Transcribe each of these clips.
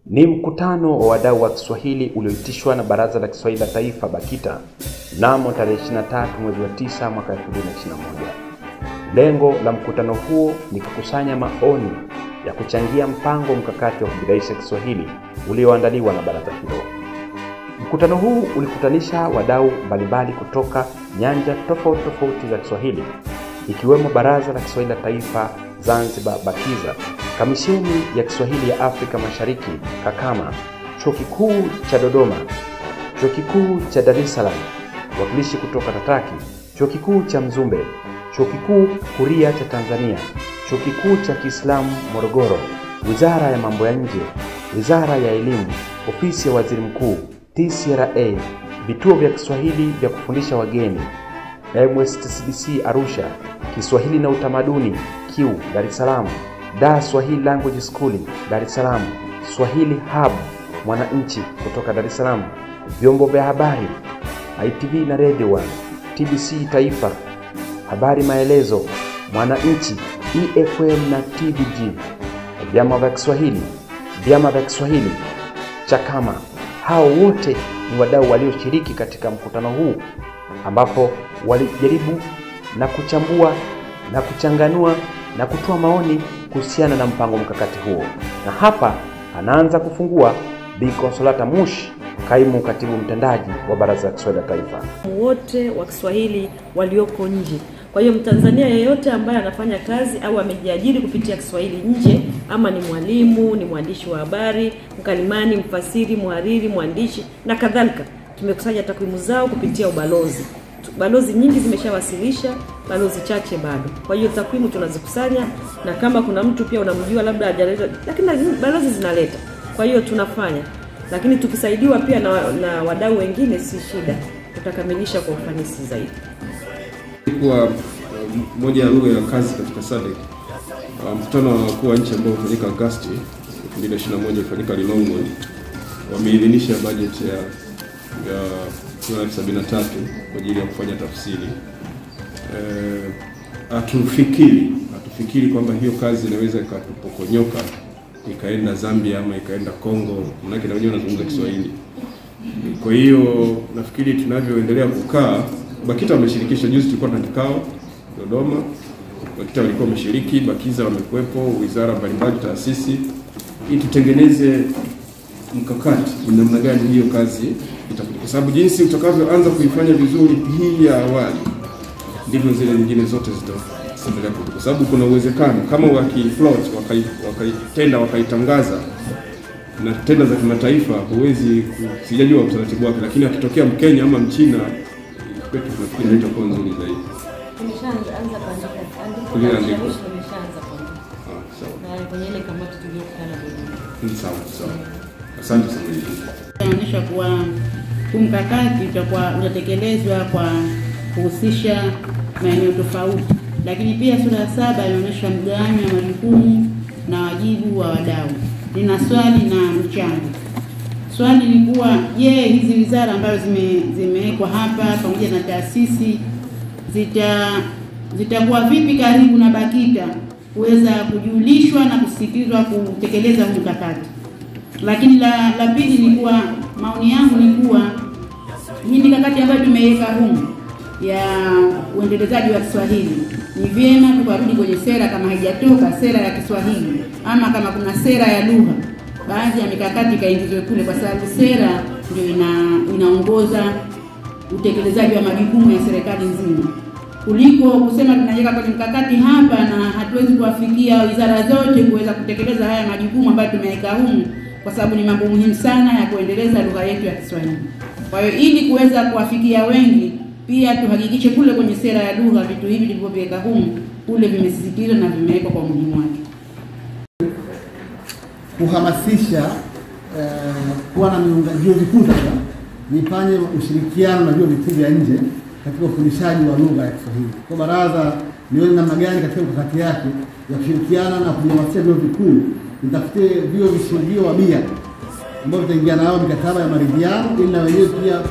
Ni mkutano wa wadau wa Kiswahili ulioitishwa na Baraza la Kiswahili la Taifa BAKITA mnamo tarehe 23 mwezi wa 9 mwaka 2021. Lengo la mkutano huo ni kukusanya maoni ya kuchangia mpango mkakati wa kuboresha Kiswahili ulioandaliwa na baraza hilo. Mkutano huu ulikutanisha wadau mbalimbali kutoka nyanja tofauti za Kiswahili, ikiwemo Baraza la Kiswahili la Taifa Zanzibar BAKIZA, Kamisheni ya Kiswahili ya Afrika Mashariki KAKAMA, Chuo Kikuu cha Dodoma, Chuo Kikuu cha Dar es Salaam, wakilishi kutoka TATAKI, Chuo Kikuu cha Mzumbe, Chuo Kikuu Huria cha Tanzania, Chuo Kikuu cha Kiislamu Morogoro, Wizara ya Mambo ya Nje, Wizara ya Elimu, Ofisi ya Waziri Mkuu, TCRA, vituo vya Kiswahili vya kufundisha wageni, MSTCBC Arusha, Kiswahili na Utamaduni KIU Dar es Salaam, Dar Swahili Language School Dar es Salaam, Swahili Hub Mwananchi kutoka Dar es Salaam, vyombo vya habari ITV na Radio 1, TBC Taifa, Habari Maelezo, Mwananchi, EFM na TBG, vyama vya Kiswahili CHAKAMA. Hao wote ni wadau walioshiriki katika mkutano huu, ambapo walijaribu na kuchambua na kuchanganua na kutoa maoni kuhusiana na mpango mkakati huo. Na hapa anaanza kufungua Bi Consolata Mushi, kaimu katibu mtendaji wa Baraza la Kiswahili la Taifa. Wote wa Kiswahili walioko nje. Kwa hiyo Mtanzania yeyote ambaye anafanya kazi au amejiajiri kupitia Kiswahili nje, ama ni mwalimu, ni mwandishi wa habari, mkalimani, mfasiri, mhariri, mwandishi na kadhalika, tumekusanya takwimu zao kupitia ubalozi. Balozi nyingi zimeshawasilisha, balozi chache bado. Kwa hiyo takwimu tunazikusanya, na kama kuna mtu pia unamjua labda hajaleta, lakini balozi zinaleta. Kwa hiyo tunafanya. Lakini tukisaidiwa pia na wadau wengine si shida, tutakamilisha kwa ufanisi zaidi. Kwa moja ya lugha ya kazi katika SADC, mkutano wa wakuu wa nchi ambao ulifanyika Agosti 2021 ulifanyika Lilongwe, wameidhinisha bajeti ya dola 73 kwa ajili ya kufanya tafsiri. Hatufikiri kwamba hiyo kazi inaweza ikatupokonyoka ikaenda Zambia ama ikaenda Kongo, manake na wenyewe wanazungumza Kiswahili. Kwa hiyo nafikiri tunavyoendelea kukaa, BAKITA wameshirikisha. Juzi tulikuwa na kikao Dodoma, BAKITA walikuwa wameshiriki, BAKIZA wamekuepo, wizara mbalimbali, taasisi, ili tutengeneze mkakati ni namna gani hiyo kazi itakuwa, kwa sababu jinsi utakavyoanza kuifanya vizuri hii ya awali ndivyo zile nyingine zote zitaendelea, kwa sababu kuna uwezekano kama wakifloat wakaitangaza na tenda za kimataifa, huwezi sijajua utaratibu wake, lakini akitokea Mkenya ama Mchina kwetu tunafikiri itakuwa nzuri zaidi. Tumeshaanza kuandika na kwenye ile kamati tuliyokutana leo. Sawa. Asante sana. Inaonyesha kuwa mkakati utakuwa unatekelezwa kwa kuhusisha maeneo tofauti, lakini pia sura ya 7 inaonyesha mgawanyo wa majukumu na wajibu wa wadau. Nina swali na mchango. Swali ni kuwa, je, hizi wizara ambazo zimewekwa hapa pamoja na taasisi zitakuwa vipi karibu na BAKITA kuweza kujulishwa na kusikilizwa kutekeleza mkakati? Lakini la pili ni kuwa, maoni yangu ni kuwa hii mikakati ambayo tumeweka humu ya uendelezaji wa Kiswahili, ni vyema tukarudi kwenye sera kama haijatoka sera ya Kiswahili, ama kama kuna sera ya lugha, baadhi ya mikakati kaingizwe kule, kwa sababu sera ndio inaongoza utekelezaji wa majukumu ya serikali nzima, kuliko kusema tunaweka kwenye mkakati hapa na hatuwezi kuwafikia wizara zote kuweza kutekeleza haya majukumu ambayo tumeweka humu, kwa sababu ni mambo muhimu sana ya kuendeleza lugha yetu ya Kiswahili. Kwa hiyo ili kuweza kuwafikia wengi, pia tuhakikishe kule kwenye sera ya lugha vitu hivi vilivyoweka humu kule vimesisitizwa na vimewekwa kwa umuhimu wake. Kuhamasisha kuwa na vyuo vikuu sasa nifanye ushirikiano na vyuo vikuu vya nje katika ufundishaji wa lugha ya Kiswahili. Kwa baraza nione namna gani katika mkakati yake ya kushirikiana na kuhamasisha vyuo vikuu, nitafute vyuo vishuhudio wa BIA ambao vitaingia nao mikataba ya maridhiano, ili na wenyewe pia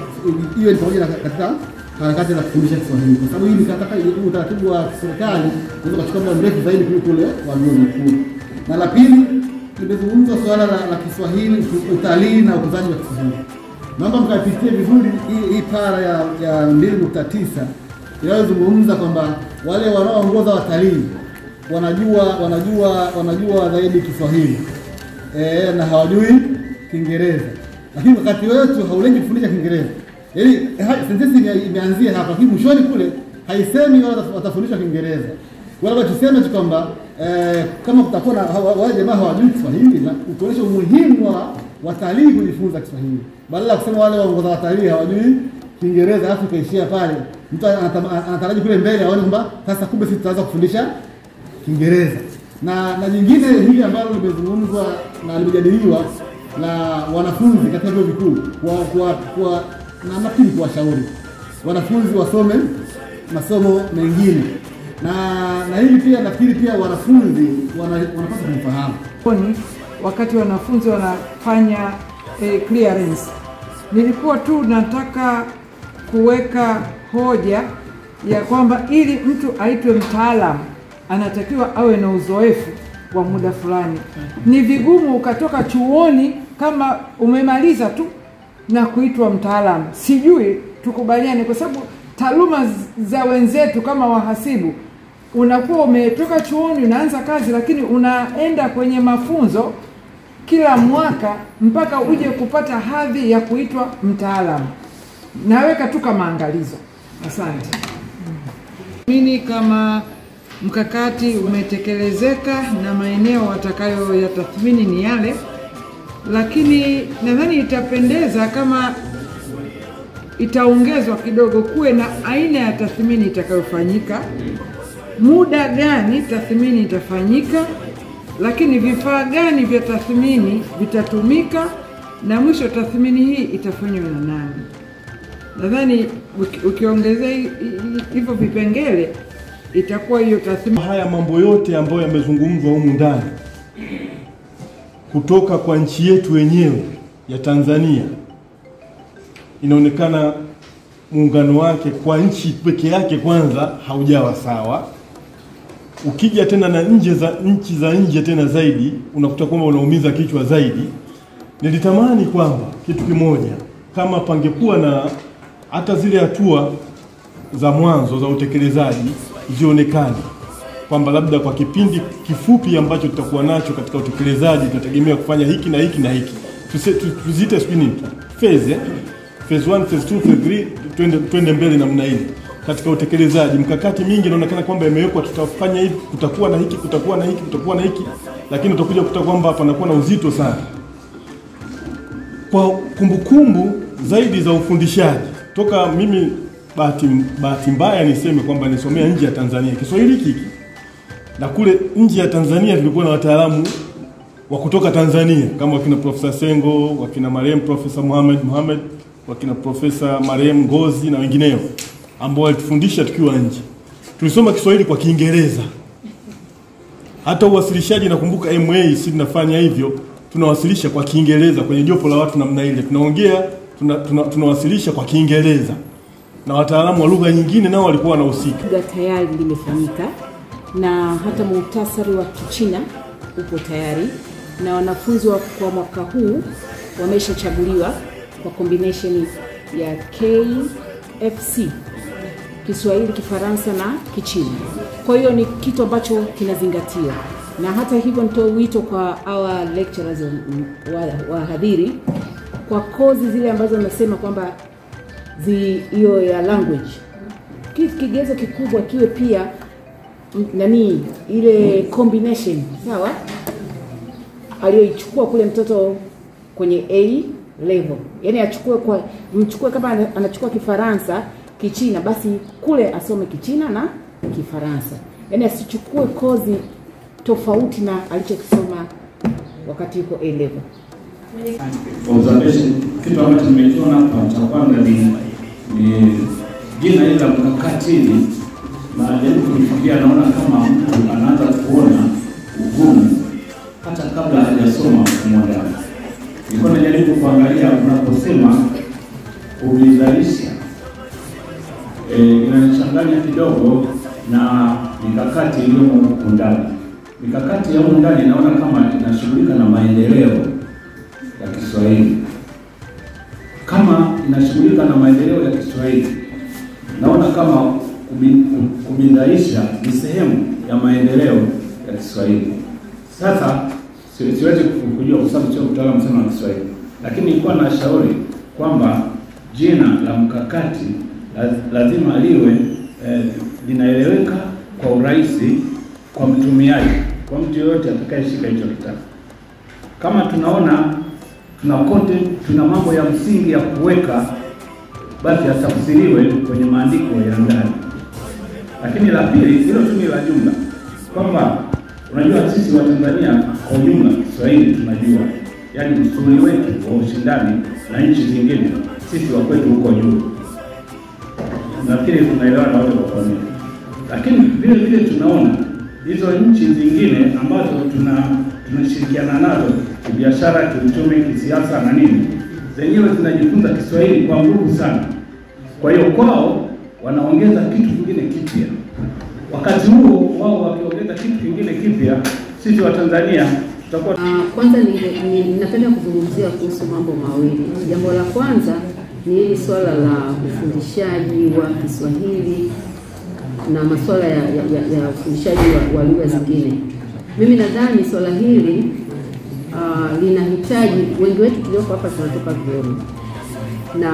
hiyo ni pamoja na katika harakati za kufundisha Kiswahili, kwa sababu hii mikataba ni utaratibu wa serikali unaweza kuchukua muda mrefu zaidi kuliko ule wa vyuo vikuu. Na la pili, limezungumzwa swala la Kiswahili, utalii na ukuzaji wa Kiswahili. Naomba mkapitie vizuri hii para ya 2.9 inayozungumza kwamba wale wanaoongoza watalii wanajua zaidi Kiswahili na hawajui Kiingereza. Lakini wakati wetu haulengi kufundisha Kiingereza. Yaani sentensi imeanzia hapa, lakini mwishoni kule haisemi watafundisha Kiingereza. Wala tuseme tu kwamba kama kutakuwa na wale jamaa hawajui Kiswahili, na kuonyesha umuhimu wa watalii kujifunza Kiswahili. Badala ya kusema wale waongoza watalii hawajui Kiingereza alafu kaishia pale. Mtu anataraji kule mbele aone kwamba sasa kumbe sisi tutaanza kufundisha Kiingereza. Na nyingine hili ambalo limezungumzwa na limejadiliwa na wanafunzi katika vyuo vikuu na nafikiri kuwashauri wanafunzi wasome masomo mengine. Na hili pia nafikiri pia wanafunzi wanapaswa kufahamu. Wakati wanafunzi wanafanya clearance, nilikuwa tu nataka kuweka hoja ya kwamba ili mtu aitwe mtaalamu anatakiwa awe na uzoefu wa muda fulani. Ni vigumu ukatoka chuoni kama umemaliza tu na kuitwa mtaalamu. Sijui tukubaliane, kwa sababu taaluma za wenzetu kama wahasibu, unakuwa umetoka chuoni unaanza kazi, lakini unaenda kwenye mafunzo kila mwaka mpaka uje kupata hadhi ya kuitwa mtaalamu. Naweka tu kama angalizo. Asante. Mimi kama mkakati umetekelezeka na maeneo watakayo yatathmini ni yale, lakini nadhani itapendeza kama itaongezwa kidogo, kuwe na aina ya tathmini itakayofanyika, muda gani tathmini itafanyika, lakini vifaa gani vya tathmini vitatumika, na mwisho tathmini hii itafanywa na nani. Nadhani ukiongezea hivyo vipengele itakuwa hiyo tathmini. Haya mambo yote ambayo yamezungumzwa humu ndani kutoka kwa nchi yetu wenyewe ya Tanzania, inaonekana muungano wake kwa nchi peke yake kwanza haujawa sawa. Ukija tena na nchi za nje tena zaidi, unakuta kwamba unaumiza kichwa zaidi. Nilitamani kwamba kitu kimoja, kama pangekuwa na hata zile hatua za mwanzo za utekelezaji zionekane, kwamba labda kwa kipindi kifupi ambacho tutakuwa nacho katika utekelezaji tunategemea kufanya hiki na hiki na hiki. Tuzite screening phase 1, phase 2, phase 3, twende mbele namna hii. Katika utekelezaji mkakati mingi inaonekana kwamba imewekwa, tutafanya hivi, kutakuwa na hiki, kutakuwa na hiki, kutakuwa na hiki, lakini utakuja kukuta kwamba panakuwa na uzito sana. Kwa kumbukumbu zaidi za ufundishaji, toka mimi bahati mbaya niseme kwamba nisomea nje ya Tanzania Kiswahili hiki, na kule nje ya Tanzania tulikuwa na wataalamu wa kutoka Tanzania kama wakina Profesa Sengo, wakina marehemu Profesa Muhammad, wakina Profesa marehemu Ngozi na wengineo ambao walitufundisha tukiwa nje. Tulisoma Kiswahili kwa Kiingereza. Hata uwasilishaji nakumbuka MA sisi tunafanya hivyo, tunawasilisha kwa Kiingereza kwenye jopo la watu namna ile. Tunaongea, tunawasilisha kwa Kiingereza. Na wataalamu wa lugha nyingine nao walikuwa wanahusika. Tayari limefanyika na hata muhtasari wa Kichina upo tayari, na wanafunzi kwa mwaka huu wameshachaguliwa kwa combination ya KFC, Kiswahili, Kifaransa na Kichina. Kwa hiyo ni kitu ambacho kinazingatiwa. Na hata hivyo nitoa wito kwa our lecturers wahadhiri kwa kozi zile ambazo nasema kwamba hiyo ya language, kigezo kikubwa kiwe pia ile combination sawa aliyoichukua kule mtoto kwenye A level. Yaani mchukue kama anachukua Kifaransa, Kichina, basi kule asome Kichina na Kifaransa. Yaani asichukue kozi tofauti na alichokisoma wakati yuko A level. Observation, kitu ambacho nimekiona hapa cha kwanza ni jina ile la mkakati hili, na jaribu kufikiria, naona kama mtu anaanza kuona ugumu hata kabla hajasoma mmoja. Nilikuwa najaribu kuangalia unaposema kuzalisha, inanichanganya kidogo na mikakati iliyomo ndani. mikakati ya huko ndani naona kama inashughulika na maendeleo ya Kiswahili. Kama inashughulika na maendeleo ya Kiswahili, naona kama kubindaisha ni sehemu ya maendeleo ya Kiswahili. Sasa siwezi kujua kwa sababu sio mtaalamu sana wa Kiswahili, lakini nilikuwa na shauri kwamba jina la mkakati lazima liwe linaeleweka kwa urahisi kwa mtumiaji, kwa mtu yoyote atakayeshika hicho kitabu. Kama tunaona tuna mambo ya msingi ya kuweka, basi yatafsiriwe kwenye maandiko ya ndani. Lakini la pili, hilo tu ni la jumla, kwamba unajua sisi wa Tanzania kwa ujumla Kiswahili tunajua, yaani msuli wetu wa ushindani na nchi zingine, sisi wa kwetu huko juu. Nafikiri tunaelewana wote kwa pamoja. Lakini vile vile tunaona hizo nchi zingine ambazo tunashirikiana nazo kibiashara, kiuchumi, kisiasa na nini, zenyewe zinajifunza Kiswahili kwa nguvu sana. Kwa hiyo kwao wanaongeza kitu kingine kipya. Wakati huo wao wakiongeza kitu kingine kipya, sisi wa Tanzania tutakuwa kwanza ninapenda kuzungumzia kuhusu mambo mawili. Jambo la kwanza ni hili swala la ufundishaji wa Kiswahili na masuala ya ufundishaji wa lugha zingine. Mimi nadhani swala hili linahitaji, wengi wetu tulioko hapa tunatoka vyuoni, na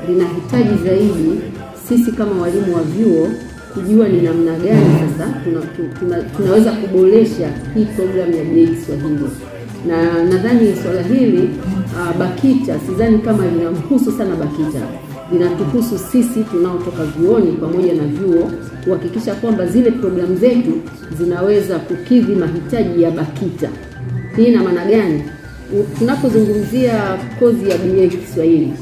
linahitaji zaidi sisi kama walimu wa vyuo kujua ni namna gani sasa tunaweza kuboresha hii programu ya BA Kiswahili. Na nadhani swala hili BAKITA sidhani kama linamhusu sana BAKITA, linatuhusu sisi tunaotoka vyuoni pamoja na vyuo kuhakikisha kwamba zile programu zetu zinaweza kukidhi mahitaji ya BAKITA. Hii ina maana gani? Tunapozungumzia kozi ya BA Kiswahili,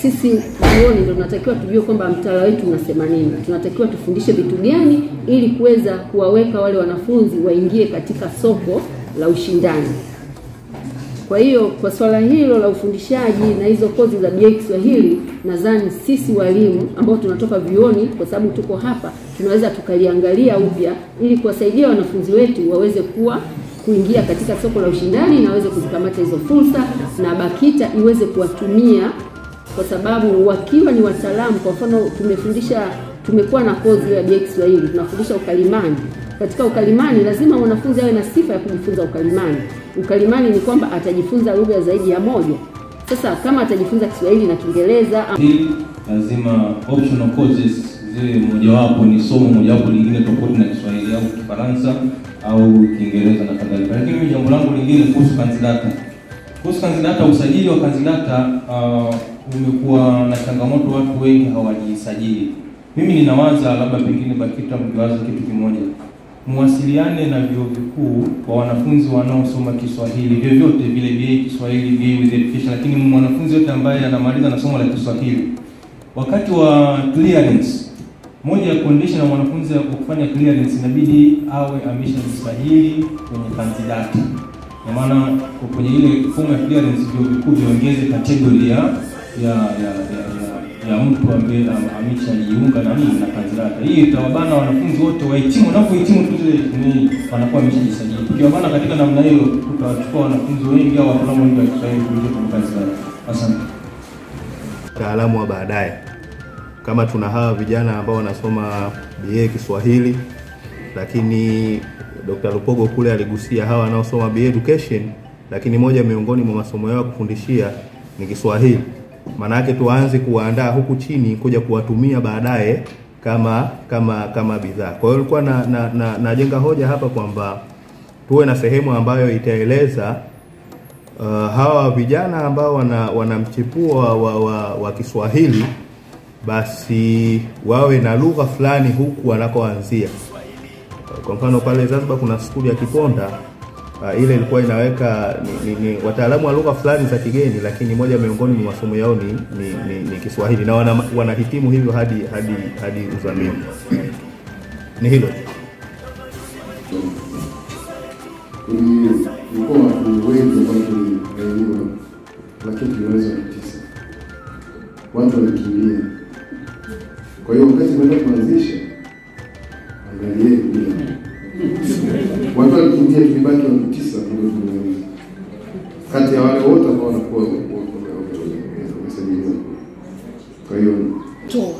sisi vyuoni ndio tunatakiwa tujue kwamba mtaala wetu unasema nini. Tunatakiwa tufundishe vitu gani ili kuweza kuwaweka wale wanafunzi waingie katika soko la ushindani. Kwa hiyo kwa swala hilo la ufundishaji na hizo kozi za BA Kiswahili, nadhani sisi walimu ambao tunatoka vyuoni, kwa sababu tuko hapa, tunaweza tukaliangalia upya ili kuwasaidia wanafunzi wetu waweze kuingia katika soko la ushindani na waweze kuzikamata hizo fursa, na BAKITA iweze kuwatumia, kwa sababu wakiwa ni wataalamu. Kwa mfano tumekuwa na kozi ya BA Kiswahili, tunafundisha ukalimani. Katika ukalimani lazima mwanafunzi awe na sifa ya kujifunza ukalimani. Ukalimani ni kwamba atajifunza lugha zaidi ya moja. Sasa kama atajifunza Kiswahili na Kiingereza, lazima optional courses zile mojawapo ni somo mojawapo lingine tofauti na Kiswahili au Kifaransa au Kiingereza na kadhalika. Lakini jambo langu lingine kuhusu kanzidata. Kuhusu kanzidata, usajili wa kanzidata umekuwa na changamoto, watu wengi hawajisajili. Mimi ninawaza labda pengine BAKITA mkiwaza kitu kimoja, muwasiliane na vyuo vikuu kwa wanafunzi wanaosoma Kiswahili vyovyote vile, BA Kiswahili, BA with education, lakini mwanafunzi yote ambaye anamaliza na somo la Kiswahili, wakati wa clearance, moja ya condition ya mwanafunzi kufanya clearance inabidi awe ameshajisajili kwenye kanzidata. Kwa maana kwenye ile fomu ya clearance vyuo vikuu viongeze category ya mtu ambaye ameshajiunga na nini na kanzidata. Hii itawabana wanafunzi wote wahitimu, wanapohitimu tu ni wanakuwa wameshajisajili. Tukiwabana katika namna hiyo, tutawachukua wanafunzi wengi au watu wengi wa Kiswahili kuingia kwenye kanzidata. Asante. Wataalamu wa baadaye, kama tuna hawa vijana ambao wanasoma BA Kiswahili, lakini Dr. Lupogo kule aligusia hawa wanaosoma BA Education, lakini moja miongoni mwa masomo yao kufundishia ni Kiswahili. Maana yake tuanze kuandaa huku chini kuja kuwatumia baadaye kama bidhaa. Kwa hiyo nilikuwa najenga hoja hapa kwamba tuwe na sehemu ambayo itaeleza hawa vijana ambao wana mchipuo wa Kiswahili, basi wawe na lugha fulani huku wanakoanzia. Kwa mfano pale Zanzibar kuna skuli ya Kiponda, ile ilikuwa inaweka ni wataalamu wa lugha fulani za kigeni, lakini moja miongoni mwa masomo yao ni Kiswahili, na wanahitimu hivyo hadi uzamili. Ni hilo. Kulikuwa watu wengi ambao tulielewa, lakini tunaweza kutisa watu walikimbia. Kwa hiyo wakati tunaanza kuanzisha, angalieni pia watu wanaokimbia tulibaki watu 9 ndio tumemaliza. Kati ya wale wote ambao wanakuwa wamesajiliwa. Kwa hiyo toa.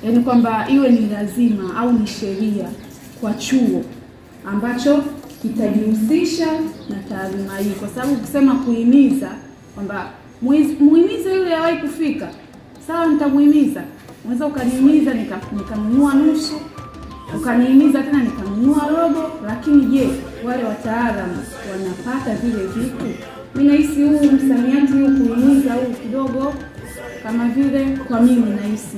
Yaani kwamba iwe ni lazima au ni sheria kwa chuo ambacho kitajihusisha na taaluma hii, kwa sababu ukisema kuhimiza kwamba muhimize yule hawahi kufika, sawa, nitamuhimiza. Unaweza ukanihimiza nikanunua nusu, ukanihimiza tena nikanunua robo, lakini je, wale wataalamu wanapata vile vitu? Mimi nahisi huu msamiati huu kuhimiza huu kidogo kama vile, kwa mimi nahisi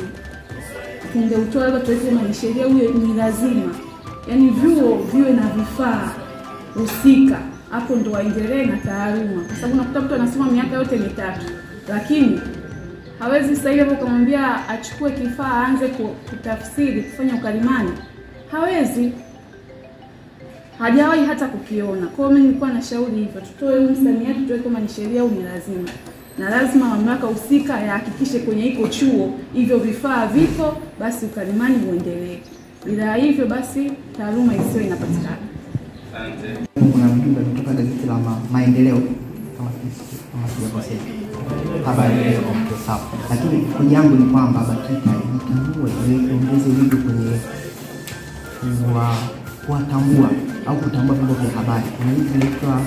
tungeutoa labda tuweke kama sheria huyo ni lazima. Yaani vyuo viwe na vifaa husika, hapo ndo waendelee na taaluma. Kwa sababu unakuta mtu anasoma miaka yote 3, lakini hawezi sasa hivi kumwambia achukue kifaa aanze kutafsiri, kufanya ukalimani. Hawezi. Hajawahi hata kukiona. Kwa hiyo mimi nilikuwa na shauri hivyo, tutoe huu msamiati tuweke kama ni sheria au ni lazima. Na lazima mamlaka husika yahakikishe kwenye iko chuo hivyo vifaa vipo, basi ukalimani uendelee. Bila hivyo basi taaluma isiyo inapatikana. Asante. Kuna mjumbe kutoka gazeti la maendeleo kama sijakosea. Habari leo kwa sawa. Lakini hoja yangu ni kwamba BAKITA itambue iongeze wigo kwenye kuwatambua au kutambua vyombo vya habari. Kuna hivi vinaitwa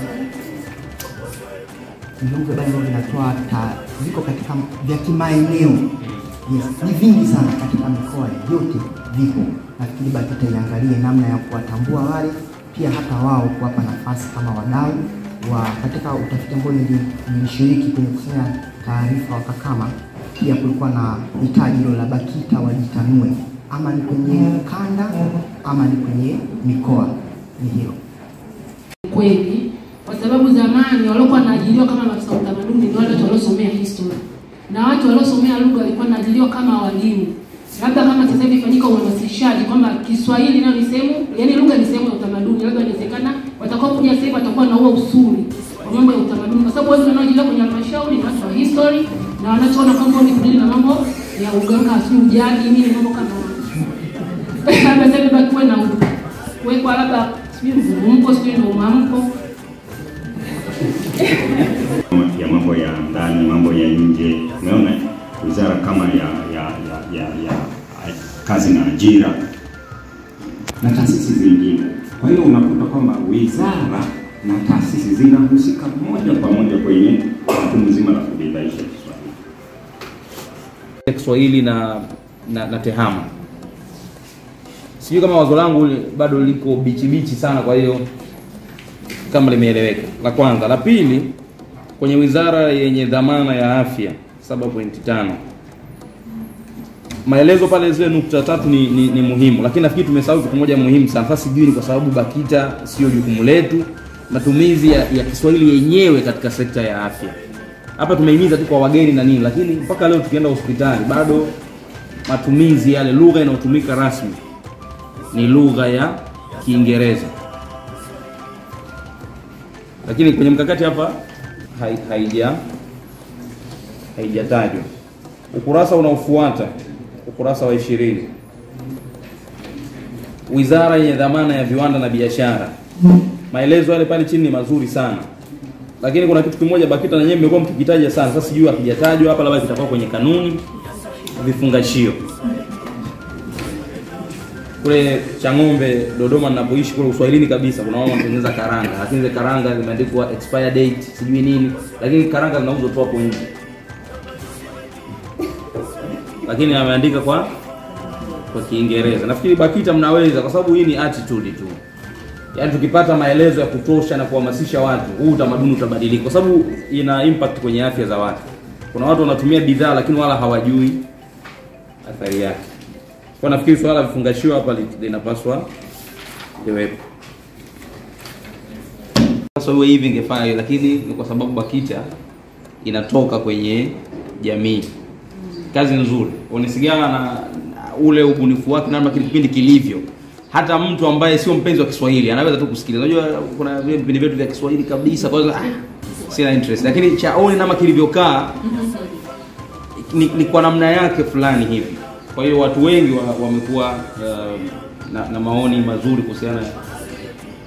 vyombo vya habari vinatoa viko katika vya kimaeneo. Yes, ni vingi sana katika mikoa yote vipo. Nafikiri BAKITA iangalie namna ya kuwatambua wale, pia hata wao kuwapa nafasi kama wadau wa katika utafiti ambao nilishiriki kwenye kusanya taarifa wa Kakama. Pia kulikuwa na hitaji la BAKITA wajitanue, ama ni kwenye kanda ama ni kwenye mikoa. Ni hilo kweli, kwa sababu zamani walikuwa wanaajiriwa kama maafisa utamaduni ni wale waliosomea history, na watu waliosomea lugha walikuwa wanaajiriwa kama walimu. Labda kama sasa hivi fanyika uhamasishaji kwamba Kiswahili nayo ni sehemu, yani lugha ni sehemu ya utamaduni, labda inawezekana watakao kuja sasa hivi watakuwa na huo usuli kwa mambo ya utamaduni, kwa sababu wao wanaojiliwa kwenye halmashauri ni watu wa history na wanachoona kama ni kudili na mambo ya uganga, si ujaji, nini mambo kama hayo. Labda sasa hivi kuwe na kuwekwa labda sio mvumko, sio na umamko ya mambo ya ndani, mambo ya nje. Umeona wizara kama ya kazi na ajira na taasisi zingine. Kwa hiyo unakuta kwamba wizara na taasisi zinahusika moja kwa moja kwenye jukumu zima la kubidaisha Kiswahili na tehama. Sijui kama wazo langu bado liko bichi sana, kwa hiyo kama limeeleweka. La kwanza, la pili, kwenye wizara yenye dhamana ya afya 7.5. Maelezo pale zile nukta 3 ni muhimu, lakini nafikiri tumesahau kitu moja muhimu sana. Sasa sijui ni kwa sababu BAKITA sio jukumu letu, matumizi ya Kiswahili yenyewe katika sekta ya afya. Hapa tumehimiza tu kwa wageni na nini, lakini mpaka leo tukienda hospitali bado matumizi yale, lugha inayotumika rasmi ni lugha ya Kiingereza. Lakini kwenye mkakati hapa haijatajwa. Ukurasa unaofuata, ukurasa wa 20. Wizara yenye dhamana ya viwanda na biashara. Maelezo yale pale chini ni mazuri sana. Lakini kuna kitu kimoja BAKITA na nyewe mmekuwa mkikitaja sana. Sasa sijui hakijatajwa hapa, labda kitakuwa kwenye kanuni vifungashio. Kule Chang'ombe Dodoma ninapoishi kule Uswahilini kabisa kuna wao wanatengeneza karanga. Lakini zile karanga zimeandikwa expire date, sijui nini. Lakini karanga zinauzwa tu hapo nje. Lakini ameandika kwa Kiingereza. Nafikiri BAKITA mnaweza, kwa sababu hii ni attitude tu. Yaani tukipata maelezo ya kutosha na kuhamasisha watu, huu utamaduni utabadilika, kwa sababu ina impact kwenye afya za watu. Kuna watu wanatumia bidhaa lakini wala hawajui athari yake. Kwa nafikiri swala vifungashio hapa linapaswa liwepo. Sasa wewe hivi ingefanya, lakini ni kwa sababu BAKITA inatoka kwenye jamii. Kazi nzuri. Unisigana na ule ubunifu wake na kile kipindi kilivyo. Hata mtu ambaye sio mpenzi wa Kiswahili anaweza tu kusikiliza. Unajua kuna vile vipindi vyetu vya Kiswahili kabisa, kwa hiyo sina interest. Lakini chaoni nama kilivyokaa ni kwa namna yake fulani hivi. Kwa hiyo watu wengi wamekuwa na maoni mazuri kuhusiana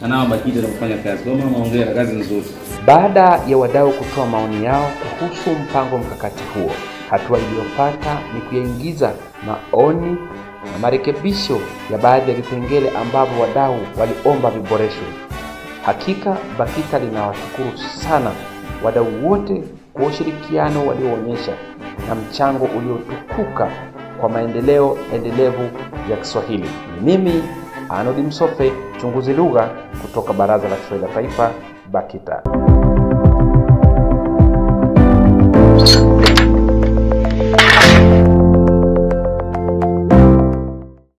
na nao BAKITA na kufanya kazi. Kwa maana hongera, kazi nzuri. Baada ya wadau kutoa maoni yao kuhusu mpango mkakati huo, hatua iliyofuata ni kuyaingiza maoni na marekebisho ya baadhi ya vipengele ambavyo wadau waliomba viboreshwe. Hakika BAKITA linawashukuru sana wadau wote kwa ushirikiano walioonyesha na mchango uliotukuka kwa maendeleo endelevu ya Kiswahili. Mimi Arnold Msofe, chunguzi lugha kutoka Baraza la Kiswahili la Taifa, BAKITA.